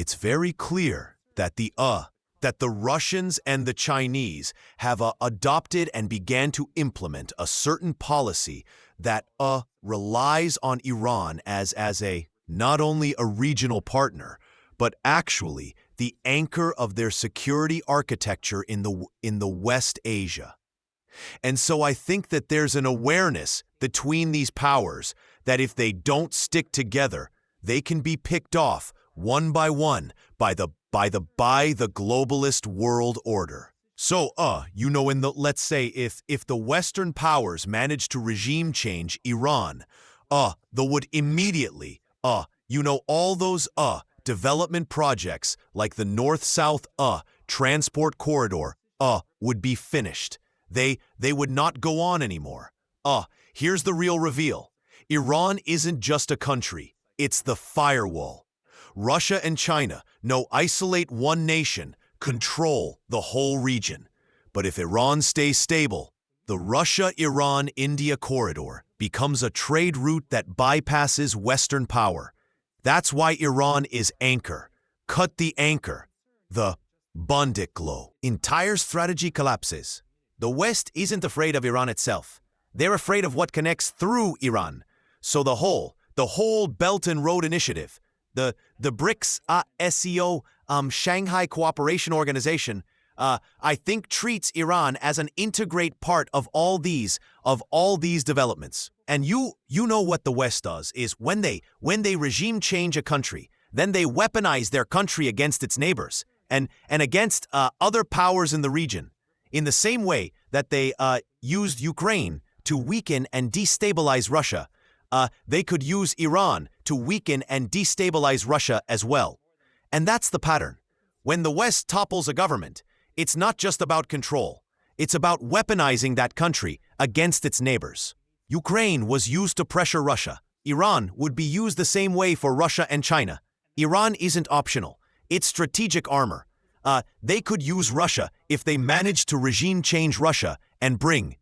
it's very clear that the Russians and the Chinese have adopted and began to implement a certain policy that relies on Iran as a not only a regional partner, but actually the anchor of their security architecture in the West Asia. And so I think that there's an awareness between these powers that if they don't stick together, they can be picked off one by one by the globalist world order. So, let's say if the Western powers manage to regime change Iran, they would immediately, all those development projects like the North-South transport corridor would be finished. They would not go on anymore. Here's the real reveal. Iran isn't just a country, it's the firewall. Russia and China isolate one nation, control the whole region. But if Iran stays stable, the Russia-Iran-India corridor becomes a trade route that bypasses Western power. That's why Iran is anchor. Cut the anchor. The Bundiklo. Entire strategy collapses. The West isn't afraid of Iran itself. They're afraid of what connects through Iran. So the whole Belt and Road Initiative, the BRICS SEO Shanghai Cooperation Organization, I think treats Iran as an integrate part of all these developments. And you know what the West does is when they regime change a country, then they weaponize their country against its neighbors and against other powers in the region. In the same way that they used Ukraine to weaken and destabilize Russia, they could use Iran to weaken and destabilize Russia as well. And that's the pattern. When the West topples a government, it's not just about control. It's about weaponizing that country against its neighbors. Ukraine was used to pressure Russia. Iran would be used the same way for Russia and China. Iran isn't optional. It's strategic armor. They could use Russia if they managed to regime change Russia and bring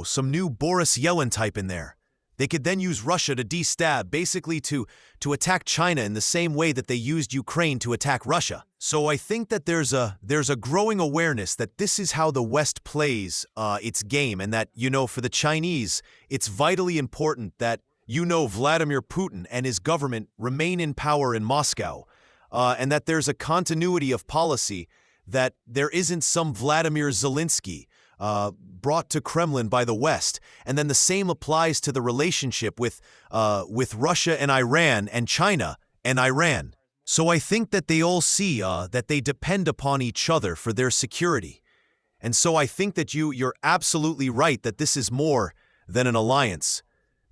some new Boris Yeltsin type in there. They could then use Russia to destab, basically to attack China in the same way that they used Ukraine to attack Russia. So I think that there's a growing awareness that this is how the West plays its game, and that, for the Chinese, it's vitally important that, Vladimir Putin and his government remain in power in Moscow, and that there's a continuity of policy, that there isn't some Vladimir Zelensky brought to Kremlin by the West. And then the same applies to the relationship with Russia and Iran and China and Iran. So I think that they all see that they depend upon each other for their security. And so I think that you're absolutely right that this is more than an alliance.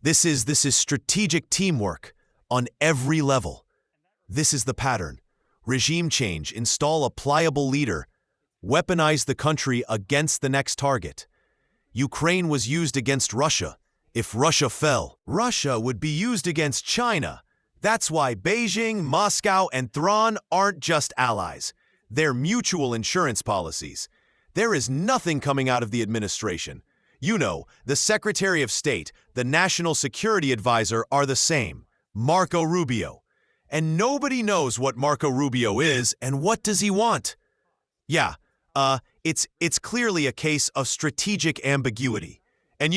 This is strategic teamwork on every level. This is the pattern. Regime change, install a pliable leader, weaponize the country against the next target. Ukraine was used against Russia. If Russia fell, Russia would be used against China. That's why Beijing, Moscow, and Tehran aren't just allies. They're mutual insurance policies. There is nothing coming out of the administration. The Secretary of State, the National Security Advisor are the same, Marco Rubio. And nobody knows what Marco Rubio is and what does he want. Yeah, it's clearly a case of strategic ambiguity. And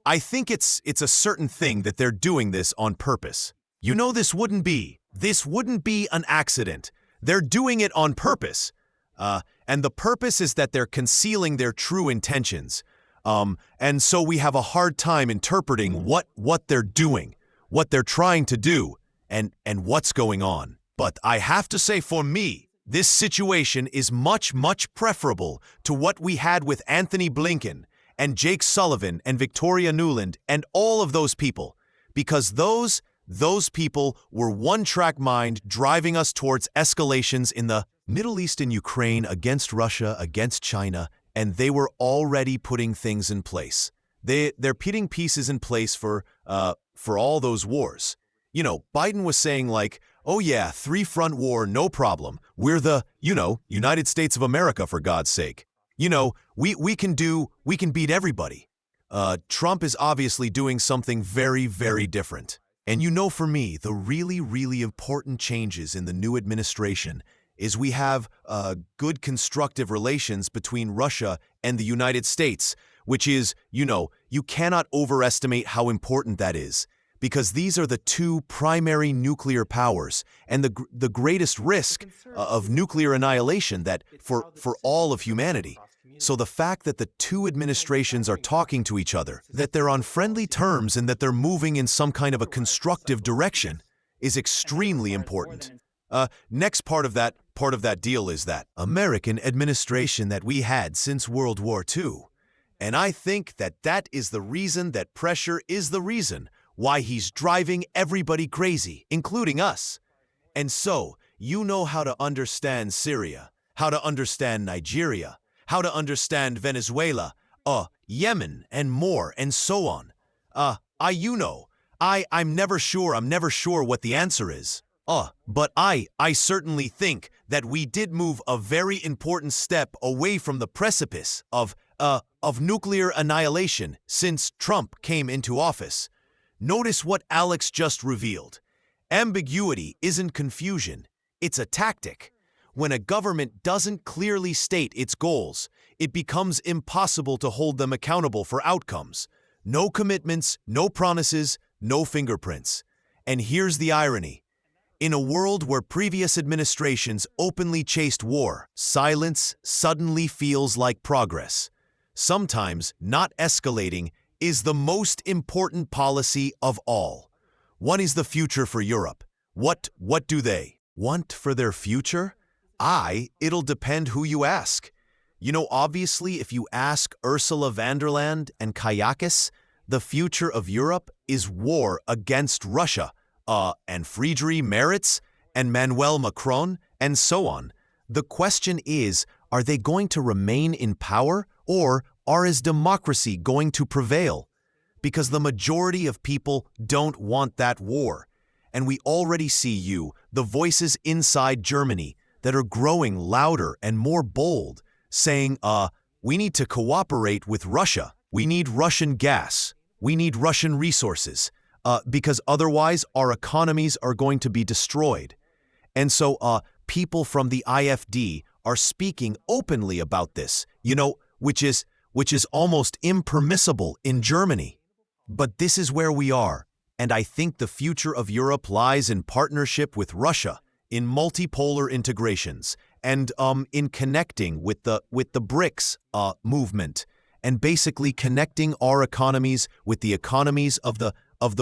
I think it's a certain thing that they're doing this on purpose. This wouldn't be an accident. They're doing it on purpose. And the purpose is that they're concealing their true intentions. And so we have a hard time interpreting what they're doing, what they're trying to do, and what's going on. But I have to say, for me, this situation is much, much preferable to what we had with Anthony Blinken and Jake Sullivan and Victoria Nuland and all of those people, because those people were one-track mind driving us towards escalations in the Middle East and Ukraine against Russia, against China, and they were already putting things in place. They're putting pieces in place for all those wars. Biden was saying like, oh yeah, 3-front war, no problem. We're the, United States of America, for God's sake. We can beat everybody. Trump is obviously doing something very, very different. And you know, for me, the really important changes in the new administration is we have good constructive relations between Russia and the United States, which is, you cannot overestimate how important that is, because these are the two primary nuclear powers and the greatest risk of nuclear annihilation that for all of humanity. So the fact that the two administrations are talking to each other, that they're on friendly terms and that they're moving in some kind of a constructive direction is extremely important. Next part of that deal is that American administration that we had since World War II. And I think that is the reason that pressure is the reason why he's driving everybody crazy, including us. And so, you know how to understand Syria, how to understand Nigeria, how to understand Venezuela, Yemen, and more, and so on. I'm never sure what the answer is. But I certainly think that we did move a very important step away from the precipice of nuclear annihilation since Trump came into office. Notice what Alex just revealed. Ambiguity isn't confusion, it's a tactic. When a government doesn't clearly state its goals, it becomes impossible to hold them accountable for outcomes. No commitments, no promises, no fingerprints. And here's the irony. In a world where previous administrations openly chased war, silence suddenly feels like progress. Sometimes not escalating is the most important policy of all. What is the future for Europe? What do they want for their future? It'll depend who you ask. Obviously, if you ask Ursula von der Leyen and Kayakis, the future of Europe is war against Russia, and Friedrich Merz and Manuel Macron, and so on. The question is, are they going to remain in power, or is democracy going to prevail? Because the majority of people don't want that war. And we already see the voices inside Germany that are growing louder and more bold, saying, we need to cooperate with Russia. We need Russian gas. We need Russian resources. Because otherwise our economies are going to be destroyed. And so people from the IFD are speaking openly about this, which is almost impermissible in Germany. But this is where we are, and I think the future of Europe lies in partnership with Russia, in multipolar integrations, and in connecting with the BRICS movement, and basically connecting our economies with the economies of the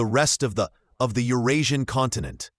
rest of the Eurasian continent.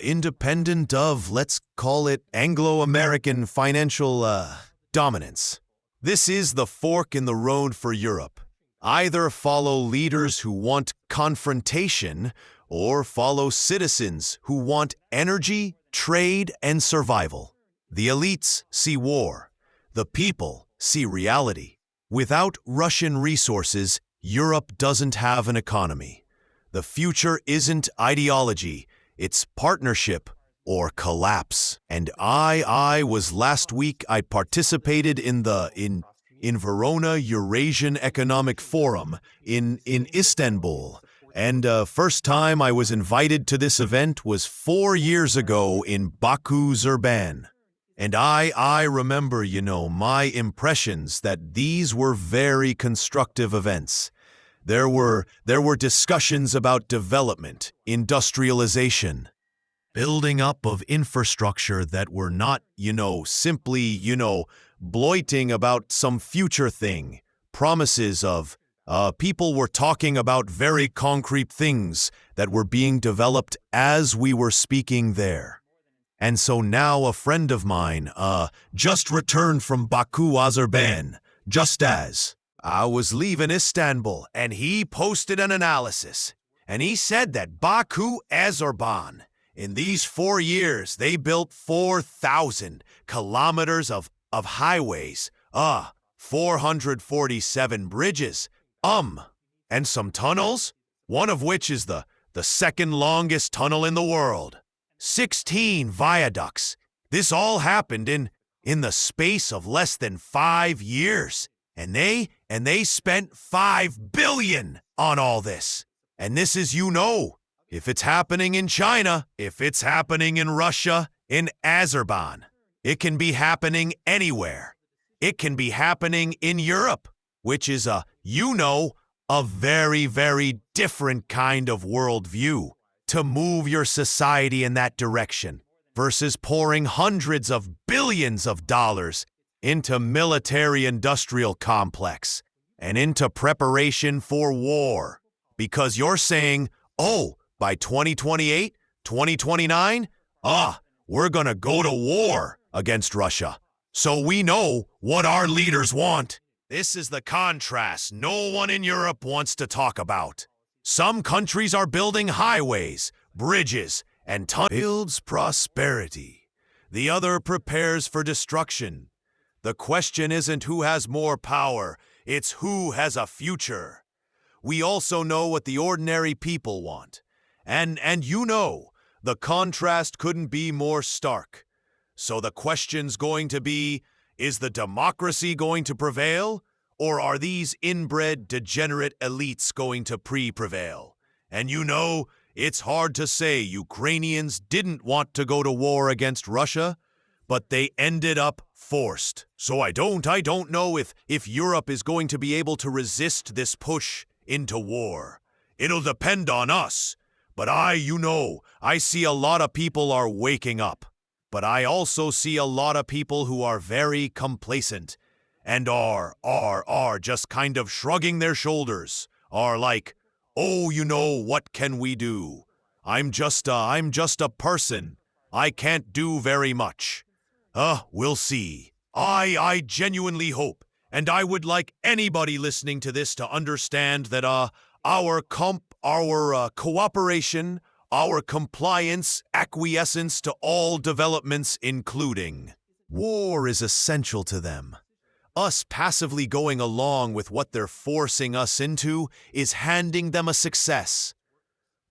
Independent of, let's call it, Anglo-American financial dominance. This is the fork in the road for Europe. Either follow leaders who want confrontation, or follow citizens who want energy, trade, and survival. The elites see war. The people see reality. Without Russian resources, Europe doesn't have an economy. The future isn't ideology, it's partnership or collapse. And I was last week, I participated in Verona Eurasian Economic Forum in Istanbul. And first time I was invited to this event was 4 years ago in Baku, Azerbaijan. And I remember, my impressions that these were very constructive events. There were discussions about development, industrialization, building up of infrastructure that were not, simply, bloiting about some future thing. Promises of, people were talking about very concrete things that were being developed as we were speaking there. And so now a friend of mine, just returned from Baku, Azerbaijan, just as I was leaving Istanbul, and he posted an analysis, and he said that Baku, Azerbaijan, in these 4 years, they built 4,000 kilometers of highways, 447 bridges, and some tunnels, one of which is the second longest tunnel in the world, 16 viaducts. This all happened in the space of less than 5 years. And they spent $5 billion on all this. And this is, If it's happening in China, if it's happening in Russia, in Azerbaijan, it can be happening anywhere. It can be happening in Europe, which is a very, very different kind of worldview. To move your society in that direction versus pouring hundreds of billions of dollars into military-industrial complex and into preparation for war. Because you're saying, oh, by 2028, 2029, we're gonna go to war against Russia. So we know what our leaders want. This is the contrast no one in Europe wants to talk about. Some countries are building highways, bridges, and builds prosperity. The other prepares for destruction. The question isn't who has more power, it's who has a future. We also know what the ordinary people want. And the contrast couldn't be more stark. So the question's going to be, is the democracy going to prevail? Or are these inbred, degenerate elites going to prevail? And it's hard to say Ukrainians didn't want to go to war against Russia, but they ended up forced. So I don't know if Europe is going to be able to resist this push into war. It'll depend on us. But I see a lot of people are waking up. But I also see a lot of people who are very complacent and are just kind of shrugging their shoulders, are like, oh, what can we do? I'm just a person. I can't do very much. We'll see. I genuinely hope, and I would like anybody listening to this to understand that our cooperation, our compliance, acquiescence to all developments, including war, is essential to them. Us passively going along with what they're forcing us into is handing them a success.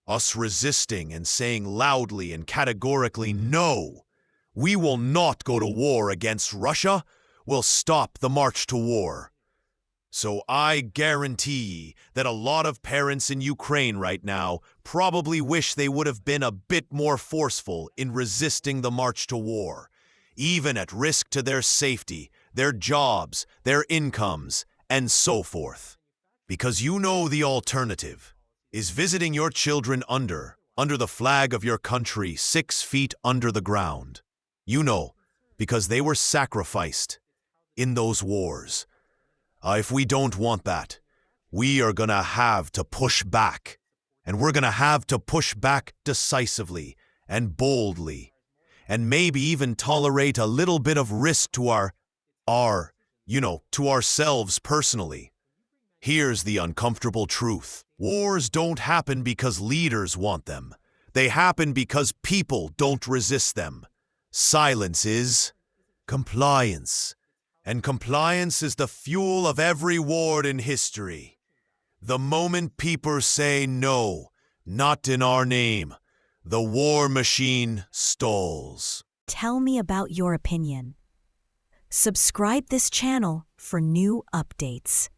Us resisting and saying loudly and categorically, no, we will not go to war against Russia, will stop the march to war. So I guarantee that a lot of parents in Ukraine right now probably wish they would have been a bit more forceful in resisting the march to war, even at risk to their safety, their jobs, their incomes, and so forth. Because the alternative is visiting your children under the flag of your country 6 feet under the ground. Because they were sacrificed in those wars. If we don't want that, we are gonna have to push back. And we're gonna have to push back decisively and boldly. And maybe even tolerate a little bit of risk to to ourselves personally. Here's the uncomfortable truth. Wars don't happen because leaders want them. They happen because people don't resist them. Silence is compliance. And compliance is the fuel of every war in history. The moment people say no, not in our name, the war machine stalls. Tell me about your opinion. Subscribe this channel for new updates.